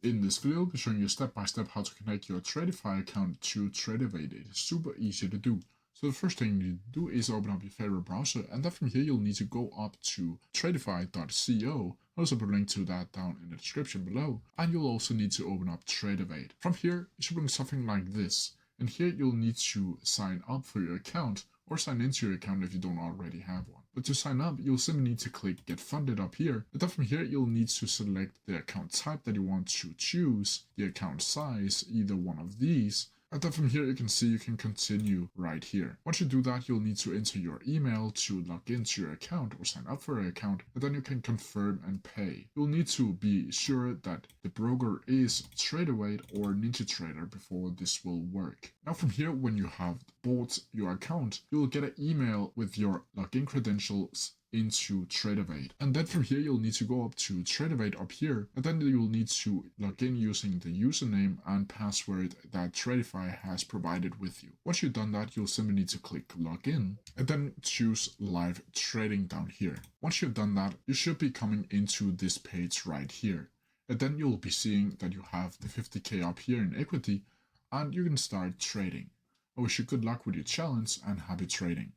In this video, I'll be showing you step by step how to connect your Tradify account to Tradovate. It is super easy to do. So the first thing you need to do is open up your favorite browser, and then from here you'll need to go up to tradify.co. I'll also put a link to that down in the description below. And you'll also need to open up Tradovate. From here, it should bring something like this. And here you'll need to sign up for your account or sign into your account if you don't already have one. But to sign up, you'll simply need to click Get Funded up here. And then from here, you'll need to select the account type that you want to choose, the account size, either one of these. And then from here, you can see you can continue right here. Once you do that, you'll need to enter your email to log into your account or sign up for your account, and then you can confirm and pay. You'll need to be sure that the broker is Tradovate or NinjaTrader before this will work. Now from here, when you have bought your account, you'll get an email with your login credentials into Tradovate. And then from here, you'll need to go up to Tradovate up here, and then you'll need to log in using the username and password that Tradify has provided with you. Once you've done that, you'll simply need to click Login and then choose Live Trading down here. Once you've done that, you should be coming into this page right here. And then you'll be seeing that you have the 50k up here in equity, and you can start trading. I wish you good luck with your challenge and happy trading.